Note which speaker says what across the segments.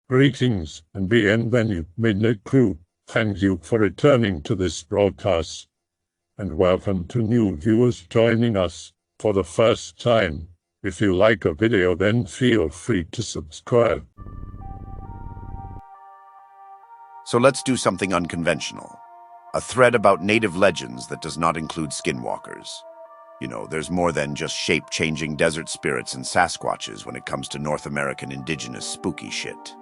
Speaker 1: Greetings and bienvenue, Midnight Crew. Thank you for returning to this broadcast. And welcome to new viewers joining us for the first time. If you like a video, then feel free to subscribe.
Speaker 2: So let's do something unconventional. A thread about native legends that does not include skinwalkers. You know, there's more than just shape-changing desert spirits and Sasquatches when it comes to North American indigenous spooky shit.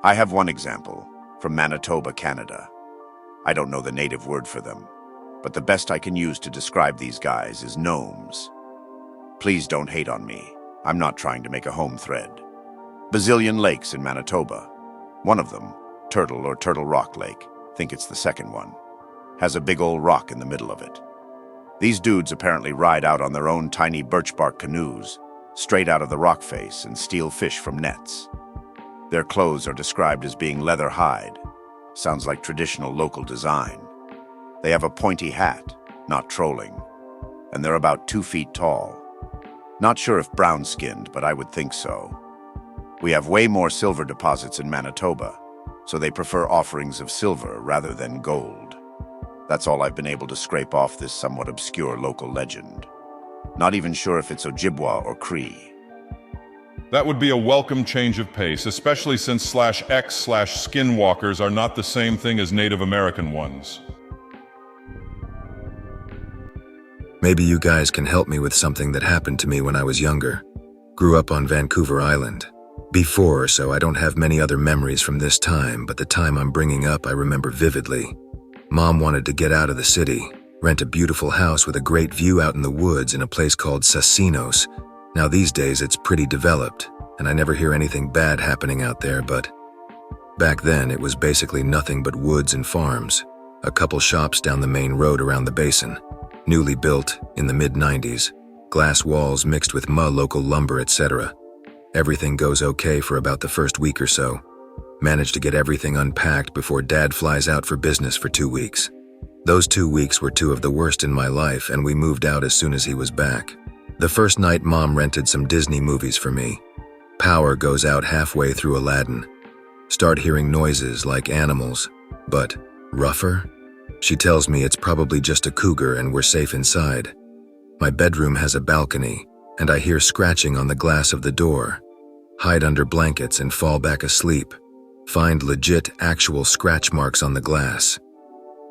Speaker 2: I have one example, from Manitoba, Canada. I don't know the native word for them, but the best I can use to describe these guys is gnomes. Please don't hate on me. I'm not trying to make a home thread. Bazillion lakes in Manitoba. One of them, Turtle or Turtle Rock Lake, think it's the second one, has a big old rock in the middle of it. These dudes apparently ride out on their own tiny birch bark canoes, straight out of the rock face, and steal fish from nets. Their clothes are described as being leather hide. Sounds like traditional local design. They have a pointy hat, not trolling, and they're about 2 feet tall. Not sure if brown-skinned, but I would think so. We have way more silver deposits in Manitoba, so they prefer offerings of silver rather than gold. That's all I've been able to scrape off this somewhat obscure local legend. Not even sure if it's Ojibwa or Cree.
Speaker 3: That would be a welcome change of pace, especially since /X/Skinwalkers are not the same thing as Native American ones.
Speaker 4: Maybe you guys can help me with something that happened to me when I was younger. Grew up on Vancouver Island. Before, so I don't have many other memories from this time, but the time I'm bringing up I remember vividly. Mom wanted to get out of the city, rent a beautiful house with a great view out in the woods in a place called Sasinos. Now these days it's pretty developed, and I never hear anything bad happening out there, but back then it was basically nothing but woods and farms. A couple shops down the main road around the basin. Newly built, in the mid-90s. Glass walls mixed with local lumber, etc. Everything goes okay for about the first week or so. Managed to get everything unpacked before Dad flies out for business for 2 weeks. Those 2 weeks were two of the worst in my life, and we moved out as soon as he was back. The first night, Mom rented some Disney movies for me. Power goes out halfway through Aladdin. Start hearing noises like animals, but rougher? She tells me it's probably just a cougar and we're safe inside. My bedroom has a balcony, and I hear scratching on the glass of the door. Hide under blankets and fall back asleep. Find legit, actual scratch marks on the glass.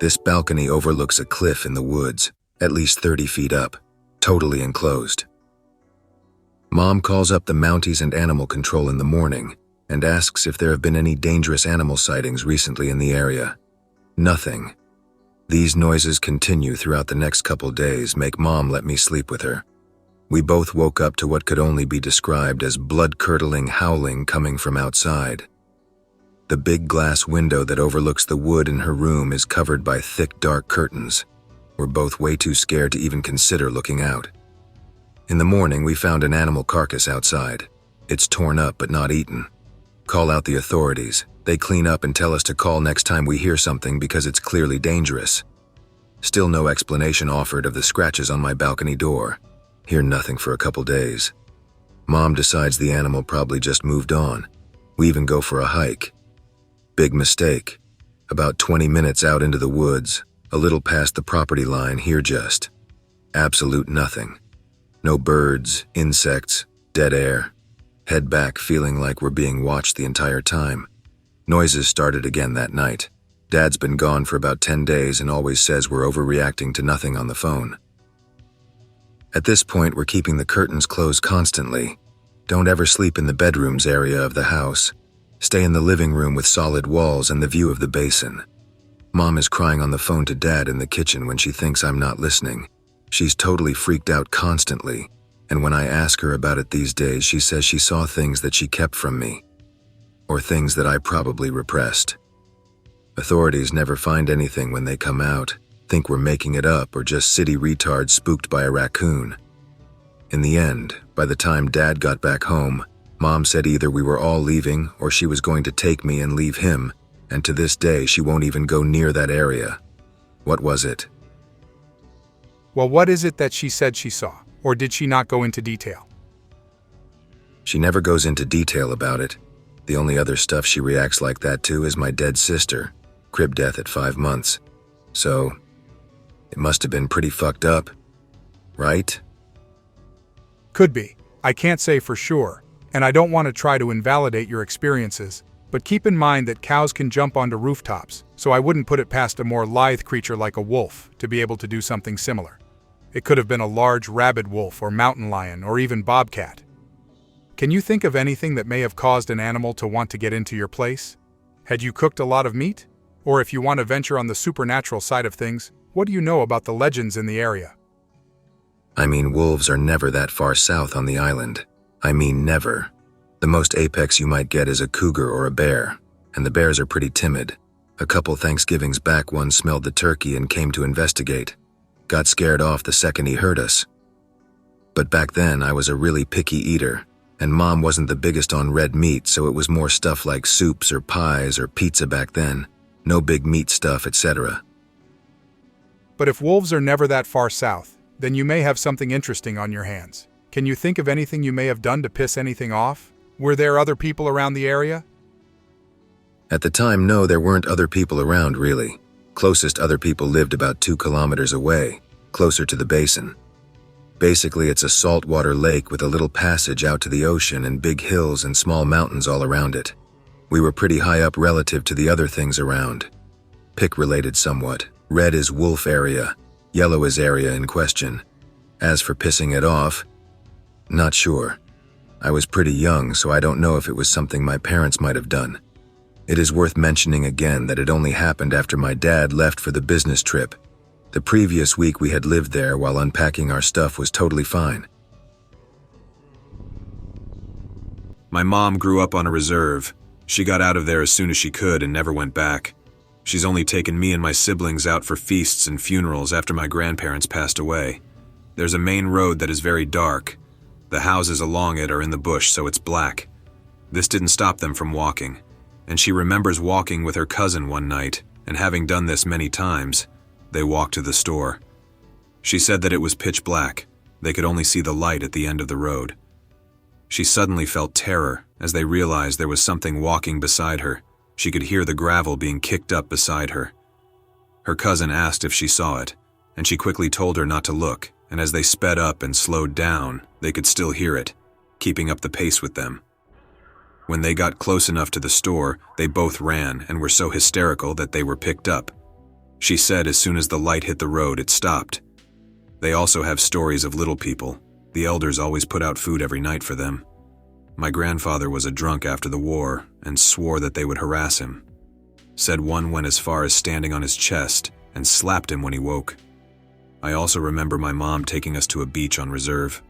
Speaker 4: This balcony overlooks a cliff in the woods, at least 30 feet up, totally enclosed. Mom calls up the Mounties and Animal Control in the morning and asks if there have been any dangerous animal sightings recently in the area. Nothing. These noises continue throughout the next couple days, make Mom let me sleep with her. We both woke up to what could only be described as blood-curdling howling coming from outside. The big glass window that overlooks the wood in her room is covered by thick, dark curtains. We're both way too scared to even consider looking out. In the morning, we found an animal carcass outside. It's torn up but not eaten. Call out the authorities. They clean up and tell us to call next time we hear something because it's clearly dangerous. Still no explanation offered of the scratches on my balcony door. Hear nothing for a couple days. Mom decides the animal probably just moved on. We even go for a hike. Big mistake. About 20 minutes out into the woods, a little past the property line, hear just absolute nothing. No birds, insects, dead air. Head back feeling like we're being watched the entire time. Noises started again that night. Dad's been gone for about 10 days and always says we're overreacting to nothing on the phone. At this point, we're keeping the curtains closed constantly. Don't ever sleep in the bedrooms area of the house. Stay in the living room with solid walls and the view of the basin. Mom is crying on the phone to Dad in the kitchen when she thinks I'm not listening. She's totally freaked out constantly, and when I ask her about it these days, she says she saw things that she kept from me, or things that I probably repressed. Authorities never find anything when they come out, think we're making it up or just city retards spooked by a raccoon. In the end, by the time Dad got back home, Mom said either we were all leaving or she was going to take me and leave him, and to this day she won't even go near that area. What was it?
Speaker 5: Well, what is it that she said she saw, or did she not go into detail?
Speaker 4: She never goes into detail about it. The only other stuff she reacts like that to is my dead sister, crib death at 5 months. So, it must have been pretty fucked up, right?
Speaker 5: Could be. I can't say for sure, and I don't want to try to invalidate your experiences, but keep in mind that cows can jump onto rooftops, so I wouldn't put it past a more lithe creature like a wolf to be able to do something similar. It could have been a large rabid wolf or mountain lion or even bobcat. Can you think of anything that may have caused an animal to want to get into your place? Had you cooked a lot of meat? Or if you want to venture on the supernatural side of things, what do you know about the legends in the area?
Speaker 4: I mean, wolves are never that far south on the island. I mean, never. The most apex you might get is a cougar or a bear, and the bears are pretty timid. A couple Thanksgivings back, one smelled the turkey and came to investigate. Got scared off the second he heard us. But back then, I was a really picky eater, and Mom wasn't the biggest on red meat, so it was more stuff like soups or pies or pizza back then. No big meat stuff, etc.
Speaker 5: But if wolves are never that far south, then you may have something interesting on your hands. Can you think of anything you may have done to piss anything off? Were there other people around the area?
Speaker 4: At the time, no, there weren't other people around, really. Closest other people lived about 2 kilometers away, closer to the basin. Basically, it's a saltwater lake with a little passage out to the ocean and big hills and small mountains all around it. We were pretty high up relative to the other things around. Pick-related somewhat. Red is wolf area, yellow is area in question. As for pissing it off, not sure. I was pretty young, so I don't know if it was something my parents might have done. It is worth mentioning again that it only happened after my dad left for the business trip. The previous week we had lived there while unpacking our stuff was totally fine.
Speaker 6: My mom grew up on a reserve. She got out of there as soon as she could and never went back. She's only taken me and my siblings out for feasts and funerals after my grandparents passed away. There's a main road that is very dark. The houses along it are in the bush, so it's black. This didn't stop them from walking, and she remembers walking with her cousin one night, and having done this many times, they walked to the store. She said that it was pitch black. They could only see the light at the end of the road. She suddenly felt terror as they realized there was something walking beside her. She could hear the gravel being kicked up beside her. Her cousin asked if she saw it, and she quickly told her not to look, and as they sped up and slowed down, they could still hear it, keeping up the pace with them. When they got close enough to the store, they both ran and were so hysterical that they were picked up. She said as soon as the light hit the road, it stopped. They also have stories of little people. The elders always put out food every night for them. My grandfather was a drunk after the war and swore that they would harass him. Said one went as far as standing on his chest and slapped him when he woke. I also remember my mom taking us to a beach on reserve.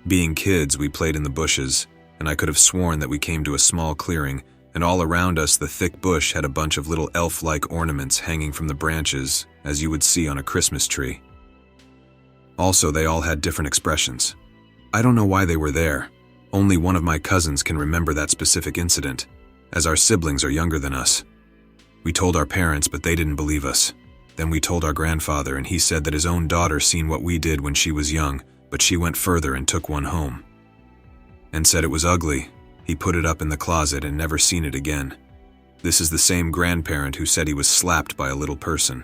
Speaker 6: Being kids, we played in the bushes, and I could have sworn that we came to a small clearing, and all around us the thick bush had a bunch of little elf-like ornaments hanging from the branches, as you would see on a Christmas tree. Also, they all had different expressions. I don't know why they were there. Only one of my cousins can remember that specific incident, as our siblings are younger than us. We told our parents, but they didn't believe us. Then we told our grandfather, and he said that his own daughter seen what we did when she was young, but she went further and took one home. And said it was ugly. He put it up in the closet and never seen it again. This is the same grandparent who said he was slapped by a little person.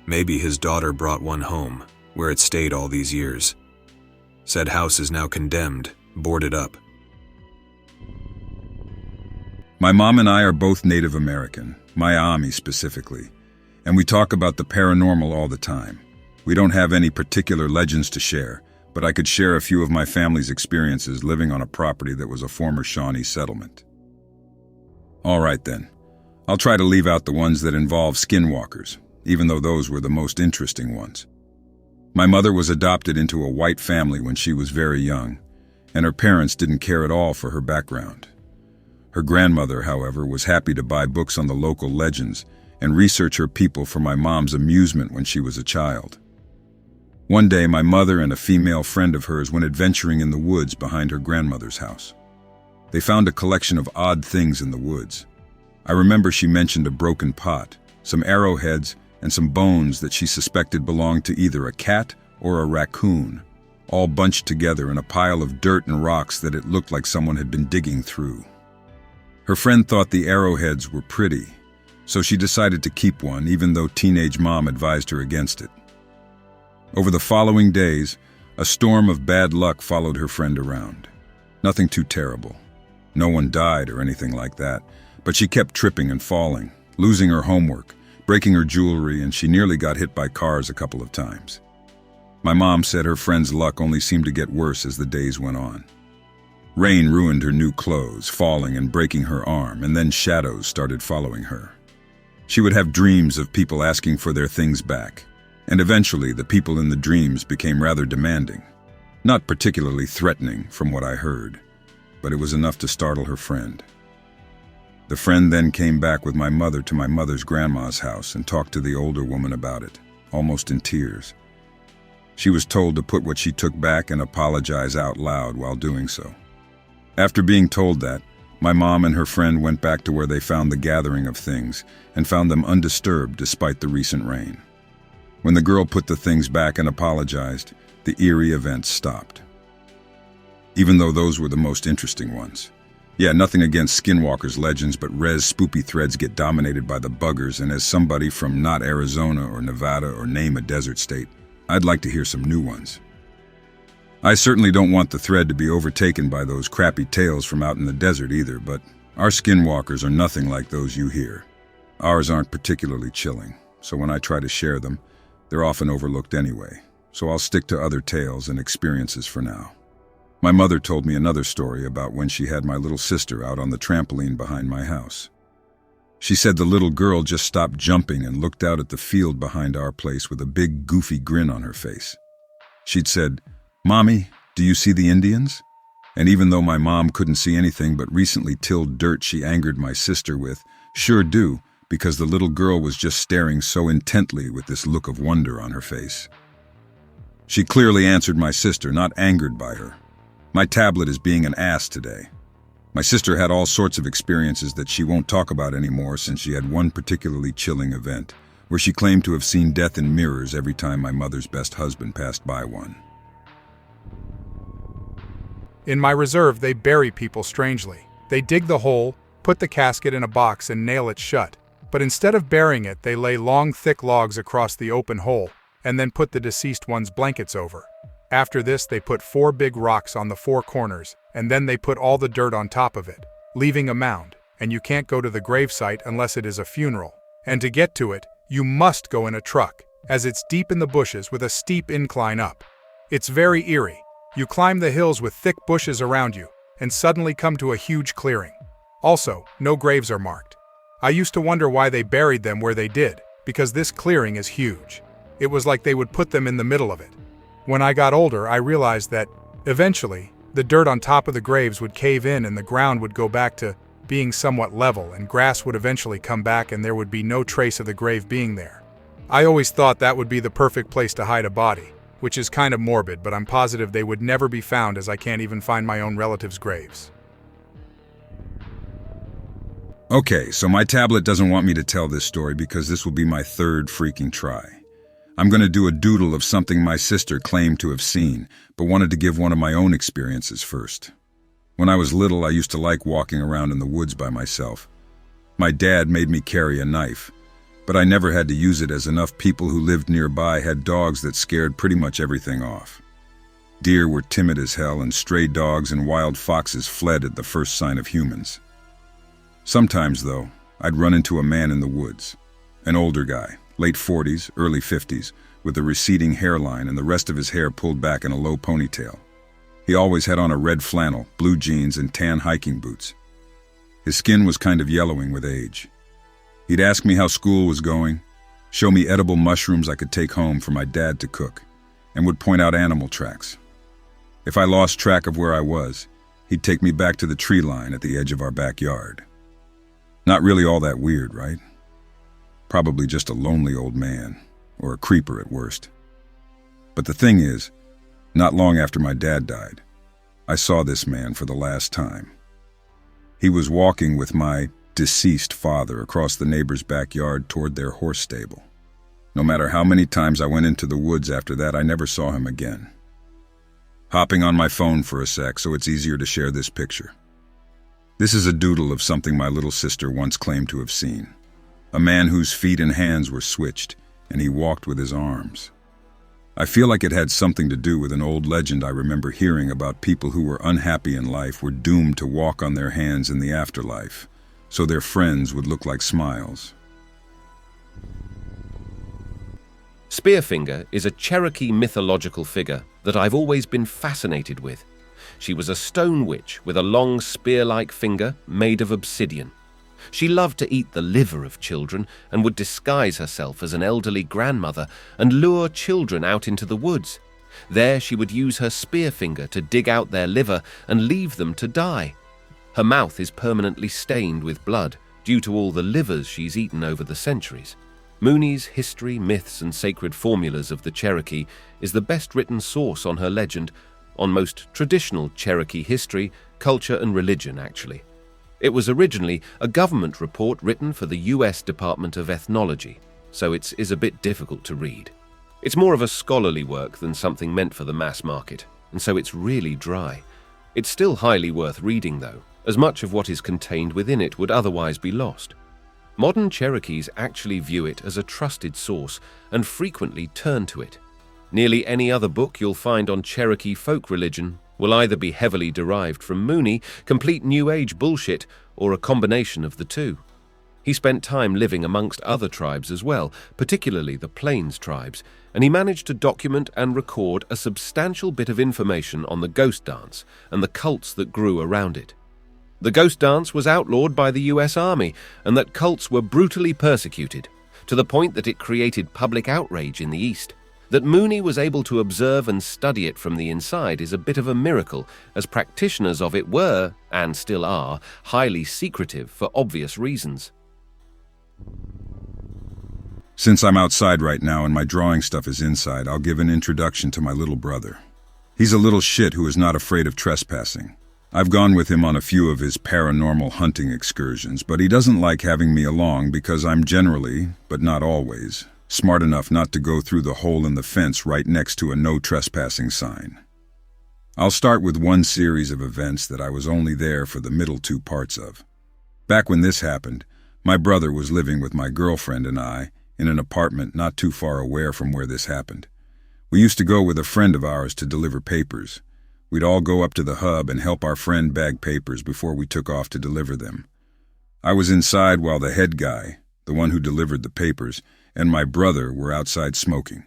Speaker 6: Maybe his daughter brought one home, where it stayed all these years. Said house is now condemned, boarded up.
Speaker 3: My mom and I are both Native American, Miami specifically, and we talk about the paranormal all the time. We don't have any particular legends to share, but I could share a few of my family's experiences living on a property that was a former Shawnee settlement. All right then, I'll try to leave out the ones that involve skinwalkers, even though those were the most interesting ones. My mother was adopted into a white family when she was very young, and her parents didn't care at all for her background. Her grandmother, however, was happy to buy books on the local legends and research her people for my mom's amusement when she was a child. One day, my mother and a female friend of hers went adventuring in the woods behind her grandmother's house. They found a collection of odd things in the woods. I remember she mentioned a broken pot, some arrowheads, and some bones that she suspected belonged to either a cat or a raccoon, all bunched together in a pile of dirt and rocks that it looked like someone had been digging through. Her friend thought the arrowheads were pretty, so she decided to keep one even though teenage mom advised her against it. Over the following days, a storm of bad luck followed her friend around. Nothing too terrible. No one died or anything like that, but she kept tripping and falling, losing her homework, breaking her jewelry, and she nearly got hit by cars a couple of times. My mom said her friend's luck only seemed to get worse as the days went on. Rain ruined her new clothes, falling and breaking her arm, and then shadows started following her. She would have dreams of people asking for their things back, and eventually the people in the dreams became rather demanding. Not particularly threatening from what I heard, but it was enough to startle her friend. The friend then came back with my mother to my mother's grandma's house and talked to the older woman about it, almost in tears. She was told to put what she took back and apologize out loud while doing so. After being told that, my mom and her friend went back to where they found the gathering of things and found them undisturbed despite the recent rain. When the girl put the things back and apologized, the eerie events stopped. Even though those were the most interesting ones. Yeah, nothing against Skinwalkers legends, but res spoopy threads get dominated by the buggers, and as somebody from not Arizona or Nevada or name a desert state, I'd like to hear some new ones. I certainly don't want the thread to be overtaken by those crappy tales from out in the desert either, but our Skinwalkers are nothing like those you hear. Ours aren't particularly chilling, so when I try to share them, they're often overlooked anyway, so I'll stick to other tales and experiences for now. My mother told me another story about when she had my little sister out on the trampoline behind my house. She said the little girl just stopped jumping and looked out at the field behind our place with a big goofy grin on her face. She'd said, "Mommy, do you see the Indians?" And even though my mom couldn't see anything but recently tilled dirt she angered my sister with, "Sure do," because the little girl was just staring so intently with this look of wonder on her face. She clearly answered my sister, not angered by her. My tablet is being an ass today. My sister had all sorts of experiences that she won't talk about anymore since she had one particularly chilling event, where she claimed to have seen death in mirrors every time my mother's best husband passed by one.
Speaker 5: In my reserve, they bury people strangely. They dig the hole, put the casket in a box and nail it shut. But instead of burying it, they lay long, thick logs across the open hole and then put the deceased one's blankets over. After this, they put 4 big rocks on the 4 corners, and then they put all the dirt on top of it, leaving a mound, and you can't go to the gravesite unless it is a funeral. And to get to it, you must go in a truck, as it's deep in the bushes with a steep incline up. It's very eerie. You climb the hills with thick bushes around you, and suddenly come to a huge clearing. Also, no graves are marked. I used to wonder why they buried them where they did, because this clearing is huge. It was like they would put them in the middle of it. When I got older, I realized that, eventually, the dirt on top of the graves would cave in and the ground would go back to being somewhat level, and grass would eventually come back and there would be no trace of the grave being there. I always thought that would be the perfect place to hide a body, which is kind of morbid, but I'm positive they would never be found as I can't even find my own relatives' graves.
Speaker 3: Okay, so my tablet doesn't want me to tell this story because this will be my 3rd freaking try. I'm going to do a doodle of something my sister claimed to have seen, but wanted to give one of my own experiences first. When I was little, I used to like walking around in the woods by myself. My dad made me carry a knife, but I never had to use it as enough people who lived nearby had dogs that scared pretty much everything off. Deer were timid as hell, and stray dogs and wild foxes fled at the first sign of humans. Sometimes, though, I'd run into a man in the woods, an older guy, late 40s, early 50s, with a receding hairline and the rest of his hair pulled back in a low ponytail. He always had on a red flannel, blue jeans, and tan hiking boots. His skin was kind of yellowing with age. He'd ask me how school was going, show me edible mushrooms I could take home for my dad to cook, and would point out animal tracks. If I lost track of where I was, he'd take me back to the tree line at the edge of our backyard. Not really all that weird, right? Probably just a lonely old man, or a creeper at worst. But the thing is, not long after my dad died, I saw this man for the last time. He was walking with my deceased father across the neighbor's backyard toward their horse stable. No matter how many times I went into the woods after that, I never saw him again. Hopping on my phone for a sec so it's easier to share this picture. This is a doodle of something my little sister once claimed to have seen. A man whose feet and hands were switched, and he walked with his arms. I feel like it had something to do with an old legend I remember hearing about people who were unhappy in life were doomed to walk on their hands in the afterlife, so their friends would look like smiles.
Speaker 7: Spearfinger is a Cherokee mythological figure that I've always been fascinated with. She was a stone witch with a long spear-like finger made of obsidian. She loved to eat the liver of children and would disguise herself as an elderly grandmother and lure children out into the woods. There she would use her spearfinger to dig out their liver and leave them to die. Her mouth is permanently stained with blood due to all the livers she's eaten over the centuries. Mooney's History, Myths and Sacred Formulas of the Cherokee is the best written source on her legend, on most traditional Cherokee history, culture and religion actually. It was originally a government report written for the US Department of Ethnology, so it is a bit difficult to read. It's more of a scholarly work than something meant for the mass market, and so it's really dry. It's still highly worth reading though, as much of what is contained within it would otherwise be lost. Modern Cherokees actually view it as a trusted source and frequently turn to it. Nearly any other book you'll find on Cherokee folk religion will either be heavily derived from Mooney, complete New Age bullshit, or a combination of the two. He spent time living amongst other tribes as well, particularly the Plains tribes, and he managed to document and record a substantial bit of information on the ghost dance and the cults that grew around it. The ghost dance was outlawed by the US Army, and that cults were brutally persecuted, to the point that it created public outrage in the East. That Mooney was able to observe and study it from the inside is a bit of a miracle, as practitioners of it were, and still are, highly secretive for obvious reasons.
Speaker 3: Since I'm outside right now and my drawing stuff is inside, I'll give an introduction to my little brother. He's a little shit who is not afraid of trespassing. I've gone with him on a few of his paranormal hunting excursions, but he doesn't like having me along because I'm generally, but not always, smart enough not to go through the hole in the fence right next to a no trespassing sign. I'll start with one series of events that I was only there for the middle two parts of. Back when this happened, my brother was living with my girlfriend and I in an apartment not too far away from where this happened. We used to go with a friend of ours to deliver papers. We'd all go up to the hub and help our friend bag papers before we took off to deliver them. I was inside while the head guy, the one who delivered the papers, and my brother were outside smoking.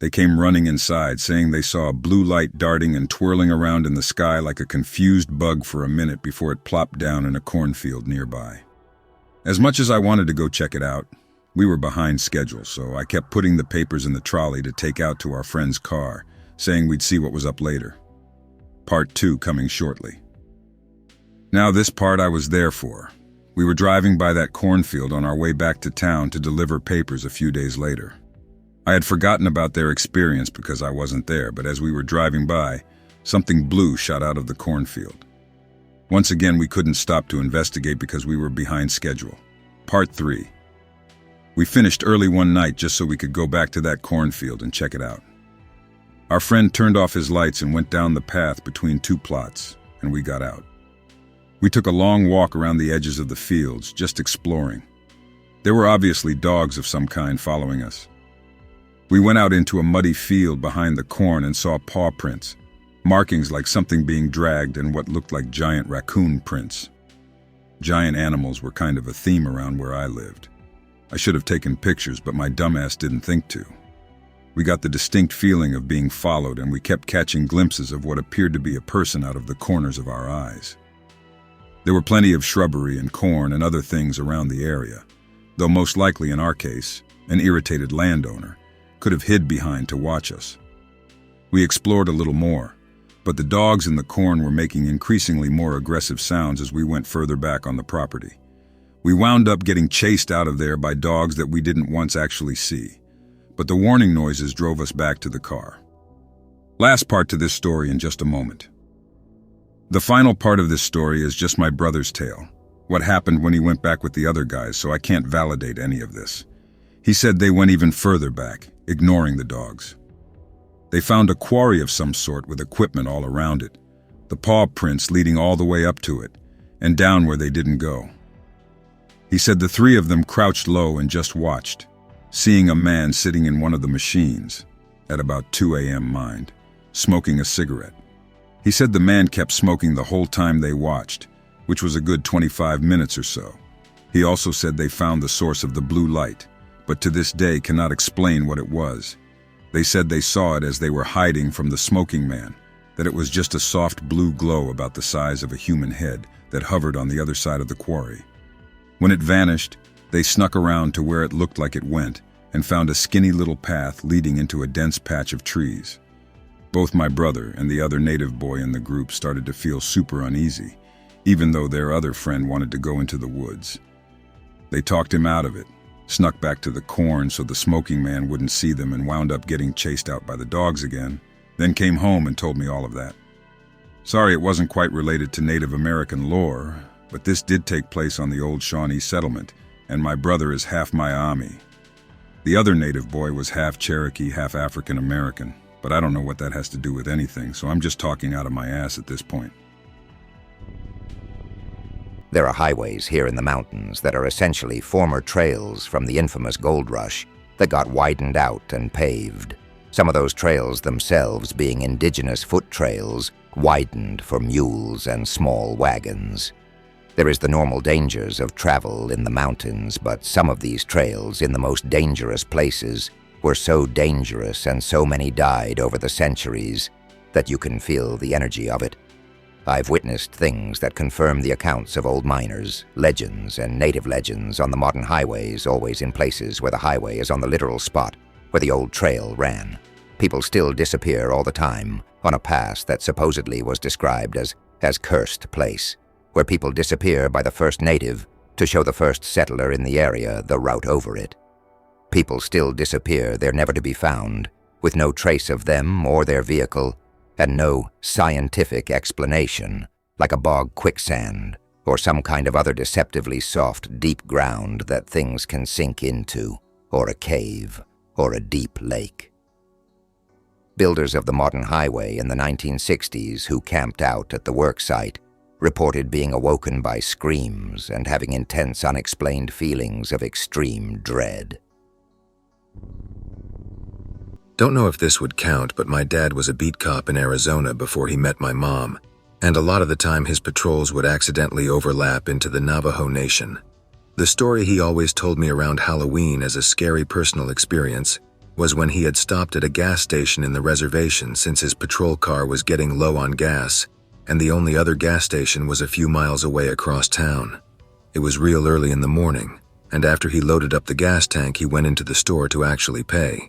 Speaker 3: They came running inside, saying they saw a blue light darting and twirling around in the sky like a confused bug for a minute before it plopped down in a cornfield nearby. As much as I wanted to go check it out, we were behind schedule, so I kept putting the papers in the trolley to take out to our friend's car, saying we'd see what was up later. Part 2 coming shortly. Now this part I was there for. We were driving by that cornfield on our way back to town to deliver papers a few days later. I had forgotten about their experience because I wasn't there, but as we were driving by, something blue shot out of the cornfield. Once again, we couldn't stop to investigate because we were behind schedule. Part 3. We finished early one night just so we could go back to that cornfield and check it out. Our friend turned off his lights and went down the path between two plots, and we got out. We took a long walk around the edges of the fields, just exploring. There were obviously dogs of some kind following us. We went out into a muddy field behind the corn and saw paw prints, markings like something being dragged and what looked like giant raccoon prints. Giant animals were kind of a theme around where I lived. I should have taken pictures, but my dumbass didn't think to. We got the distinct feeling of being followed, and we kept catching glimpses of what appeared to be a person out of the corners of our eyes. There were plenty of shrubbery and corn and other things around the area, though most likely in our case, an irritated landowner could have hid behind to watch us. We explored a little more, but the dogs in the corn were making increasingly more aggressive sounds as we went further back on the property. We wound up getting chased out of there by dogs that we didn't once actually see, but the warning noises drove us back to the car. Last part to this story in just a moment. The final part of this story is just my brother's tale, what happened when he went back with the other guys, so I can't validate any of this. He said they went even further back, ignoring the dogs. They found a quarry of some sort with equipment all around it, the paw prints leading all the way up to it, and down where they didn't go. He said the three of them crouched low and just watched, seeing a man sitting in one of the machines, at about 2 a.m. mind, smoking a cigarette. He said the man kept smoking the whole time they watched, which was a good 25 minutes or so. He also said they found the source of the blue light, but to this day cannot explain what it was. They said they saw it as they were hiding from the smoking man, that it was just a soft blue glow about the size of a human head that hovered on the other side of the quarry. When it vanished, they snuck around to where it looked like it went and found a skinny little path leading into a dense patch of trees. Both my brother and the other native boy in the group started to feel super uneasy, even though their other friend wanted to go into the woods. They talked him out of it, snuck back to the corn so the smoking man wouldn't see them, and wound up getting chased out by the dogs again, then came home and told me all of that. Sorry it wasn't quite related to Native American lore, but this did take place on the old Shawnee settlement, and my brother is half Miami. The other native boy was half Cherokee, half African American, but I don't know what that has to do with anything, so I'm just talking out of my ass at this point.
Speaker 8: There are highways here in the mountains that are essentially former trails from the infamous gold rush that got widened out and paved. Some of those trails themselves being indigenous foot trails widened for mules and small wagons. There is the normal dangers of travel in the mountains, but some of these trails in the most dangerous places were so dangerous and so many died over the centuries that you can feel the energy of it. I've witnessed things that confirm the accounts of old miners, legends, and native legends on the modern highways, always in places where the highway is on the literal spot where the old trail ran. People still disappear all the time on a pass that supposedly was described as cursed place, where people disappear by the first native to show the first settler in the area the route over it. People still disappear, they're never to be found, with no trace of them or their vehicle, and no scientific explanation, like a bog quicksand or some kind of other deceptively soft, deep ground that things can sink into, or a cave, or a deep lake. Builders of the modern highway in the 1960s who camped out at the work site reported being awoken by screams and having intense unexplained feelings of extreme dread.
Speaker 4: Don't know if this would count, but my dad was a beat cop in Arizona before he met my mom, and a lot of the time his patrols would accidentally overlap into the Navajo Nation. The story he always told me around Halloween as a scary personal experience was when he had stopped at a gas station in the reservation since his patrol car was getting low on gas, and the only other gas station was a few miles away across town. It was real early in the morning, and after he loaded up the gas tank, he went into the store to actually pay.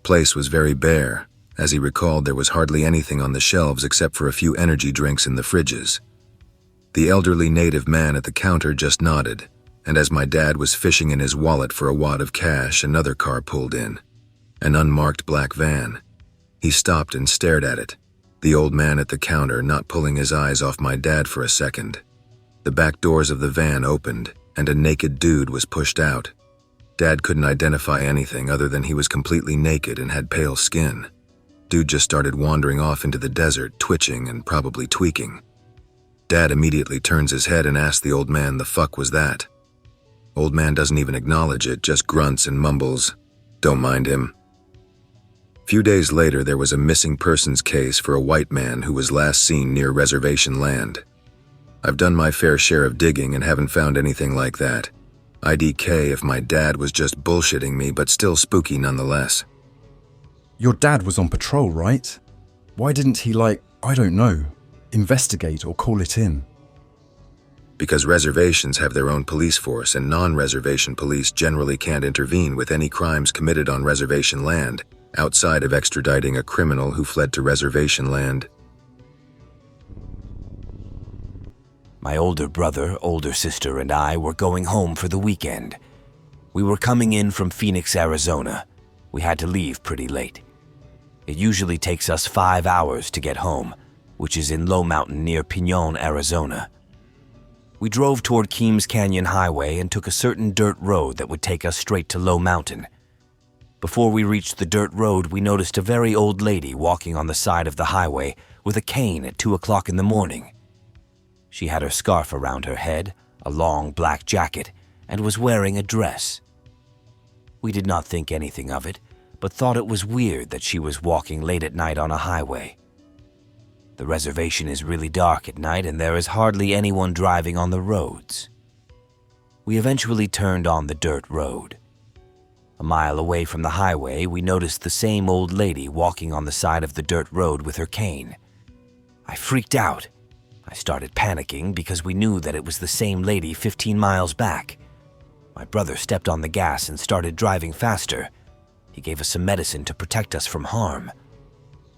Speaker 4: Place was very bare. As he recalled, there was hardly anything on the shelves except for a few energy drinks in the fridges. The elderly native man at the counter just nodded, and as my dad was fishing in his wallet for a wad of cash, another car pulled in. An unmarked black van. He stopped and stared at it, the old man at the counter not pulling his eyes off my dad for a second. The back doors of the van opened, and a naked dude was pushed out. Dad couldn't identify anything other than he was completely naked and had pale skin. Dude just started wandering off into the desert, twitching and probably tweaking. Dad immediately turns his head and asks the old man, "The fuck was that?" Old man doesn't even acknowledge it, just grunts and mumbles, "Don't mind him." Few days later, there was a missing persons case for a white man who was last seen near reservation land. I've done my fair share of digging and haven't found anything like that. IDK if my dad was just bullshitting me, but still spooky nonetheless.
Speaker 9: Your dad was on patrol, right? Why didn't he, I don't know, investigate or call it in?
Speaker 4: Because reservations have their own police force, and non-reservation police generally can't intervene with any crimes committed on reservation land, outside of extraditing a criminal who fled to reservation land.
Speaker 10: My older brother, older sister, and I were going home for the weekend. We were coming in from Phoenix, Arizona. We had to leave pretty late. It usually takes us 5 hours to get home, which is in Low Mountain near Pinon, Arizona. We drove toward Keams Canyon Highway and took a certain dirt road that would take us straight to Low Mountain. Before we reached the dirt road, we noticed a very old lady walking on the side of the highway with a cane at 2 o'clock in the morning. She had her scarf around her head, a long black jacket, and was wearing a dress. We did not think anything of it, but thought it was weird that she was walking late at night on a highway. The reservation is really dark at night and there is hardly anyone driving on the roads. We eventually turned on the dirt road. A mile away from the highway, we noticed the same old lady walking on the side of the dirt road with her cane. I freaked out. I started panicking because we knew that it was the same lady 15 miles back. My brother stepped on the gas and started driving faster. He gave us some medicine to protect us from harm.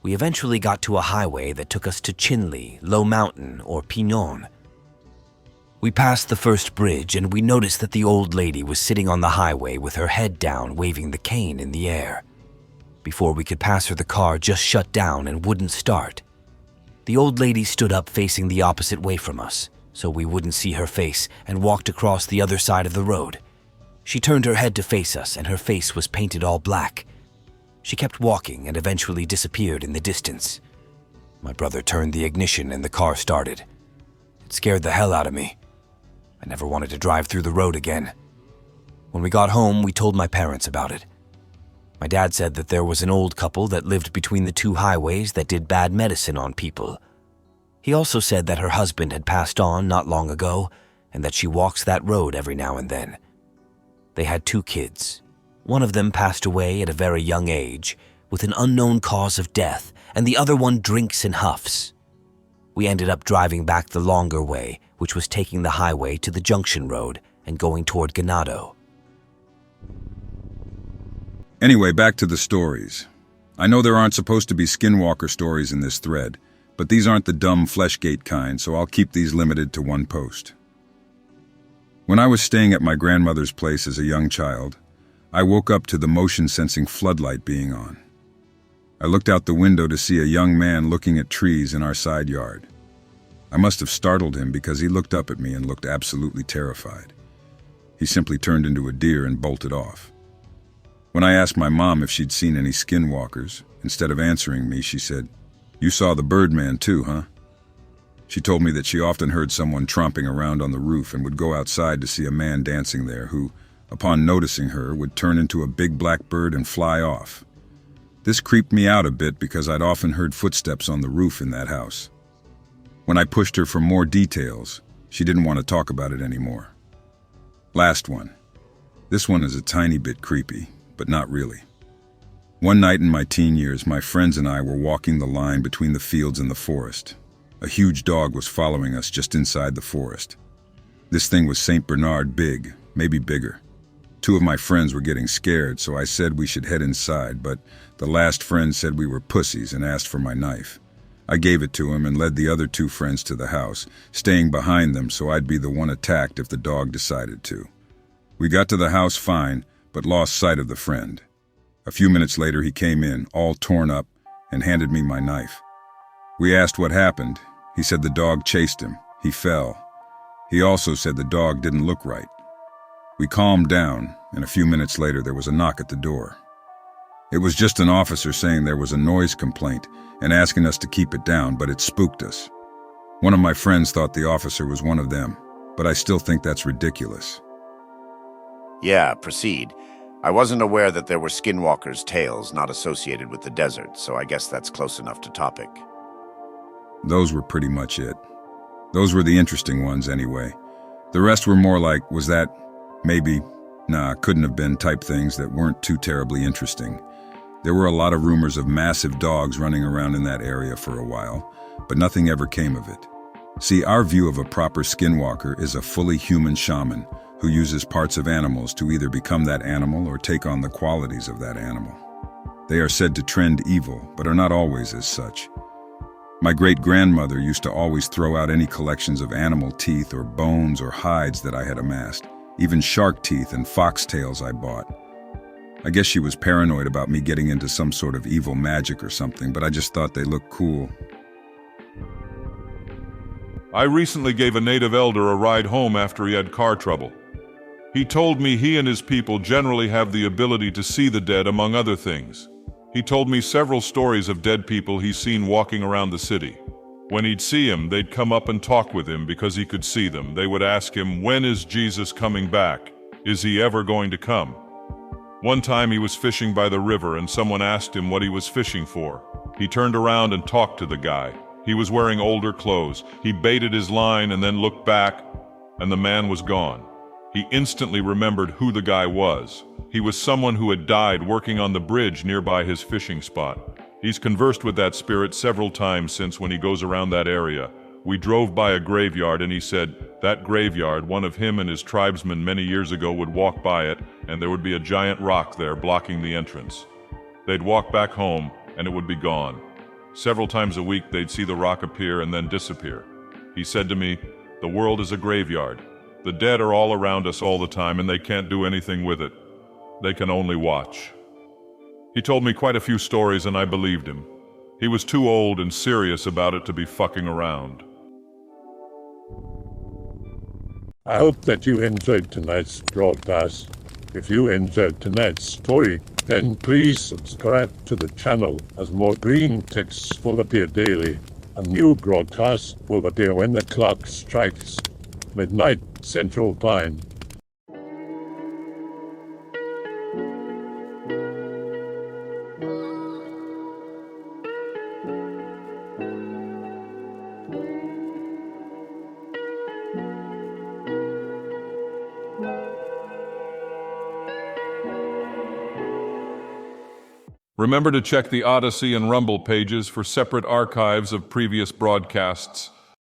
Speaker 10: We eventually got to a highway that took us to Chinle, Low Mountain, or Pignon. We passed the first bridge and we noticed that the old lady was sitting on the highway with her head down, waving the cane in the air. Before we could pass her, the car just shut down and wouldn't start. The old lady stood up facing the opposite way from us, so we wouldn't see her face, and walked across the other side of the road. She turned her head to face us and her face was painted all black. She kept walking and eventually disappeared in the distance. My brother turned the ignition and the car started. It scared the hell out of me. I never wanted to drive through the road again. When we got home, we told my parents about it. My dad said that there was an old couple that lived between the two highways that did bad medicine on people. He also said that her husband had passed on not long ago and that she walks that road every now and then. They had 2 kids. One of them passed away at a very young age with an unknown cause of death, and the other one drinks and huffs. We ended up driving back the longer way, which was taking the highway to the junction road and going toward Ganado.
Speaker 3: Anyway, back to the stories. I know there aren't supposed to be Skinwalker stories in this thread, but these aren't the dumb Fleshgate kind, so I'll keep these limited to one post. When I was staying at my grandmother's place as a young child, I woke up to the motion-sensing floodlight being on. I looked out the window to see a young man looking at trees in our side yard. I must have startled him because he looked up at me and looked absolutely terrified. He simply turned into a deer and bolted off. When I asked my mom if she'd seen any skinwalkers, instead of answering me, she said, "You saw the Birdman too, huh?" She told me that she often heard someone tromping around on the roof and would go outside to see a man dancing there who, upon noticing her, would turn into a big black bird and fly off. This creeped me out a bit because I'd often heard footsteps on the roof in that house. When I pushed her for more details, she didn't want to talk about it anymore. Last one. This one is a tiny bit creepy, but not really. One night in my teen years, my friends and I were walking the line between the fields and the forest. A huge dog was following us just inside the forest. This thing was St. Bernard big, maybe bigger. 2 of my friends were getting scared, so I said we should head inside, but the last friend said we were pussies and asked for my knife. I gave it to him and led the other 2 friends to the house, staying behind them so I'd be the one attacked if the dog decided to. We got to the house fine, but lost sight of the friend. A few minutes later he came in, all torn up, and handed me my knife. We asked what happened. He said the dog chased him. He fell. He also said the dog didn't look right. We calmed down, and a few minutes later there was a knock at the door. It was just an officer saying there was a noise complaint and asking us to keep it down, but it spooked us. One of my friends thought the officer was one of them, but I still think that's ridiculous.
Speaker 2: Yeah, proceed. I wasn't aware that there were Skinwalkers' tales not associated with the desert, so I guess that's close enough to topic.
Speaker 3: Those were pretty much it. Those were the interesting ones anyway. The rest were more like, was that, maybe, nah, couldn't have been type things that weren't too terribly interesting. There were a lot of rumors of massive dogs running around in that area for a while, but nothing ever came of it. See, our view of a proper skinwalker is a fully human shaman who uses parts of animals to either become that animal or take on the qualities of that animal. They are said to trend evil, but are not always as such. My great-grandmother used to always throw out any collections of animal teeth or bones or hides that I had amassed, even shark teeth and foxtails I bought. I guess she was paranoid about me getting into some sort of evil magic or something, but I just thought they looked cool.
Speaker 11: I recently gave a native elder a ride home after he had car trouble. He told me he and his people generally have the ability to see the dead, among other things. He told me several stories of dead people he's seen walking around the city. When he'd see him, they'd come up and talk with him because he could see them. They would ask him, "When is Jesus coming back? Is he ever going to come?" One time he was fishing by the river and someone asked him what he was fishing for. He turned around and talked to the guy. He was wearing older clothes. He baited his line and then looked back, and the man was gone. He instantly remembered who the guy was. He was someone who had died working on the bridge nearby his fishing spot. He's conversed with that spirit several times since when he goes around that area. We drove by a graveyard and he said that graveyard, one of him and his tribesmen many years ago would walk by it and there would be a giant rock there blocking the entrance. They'd walk back home and it would be gone. Several times a week they'd see the rock appear and then disappear. He said to me, "The world is a graveyard. The dead are all around us all the time and they can't do anything with it. They can only watch." He told me quite a few stories and I believed him. He was too old and serious about it to be fucking around.
Speaker 1: I hope that you enjoyed tonight's broadcast. If you enjoyed tonight's story, then please subscribe to the channel as more Greentext will appear daily. A new broadcast will appear when the clock strikes midnight Central Time.
Speaker 11: Remember to check the Odyssey and Rumble pages for separate archives of previous broadcasts.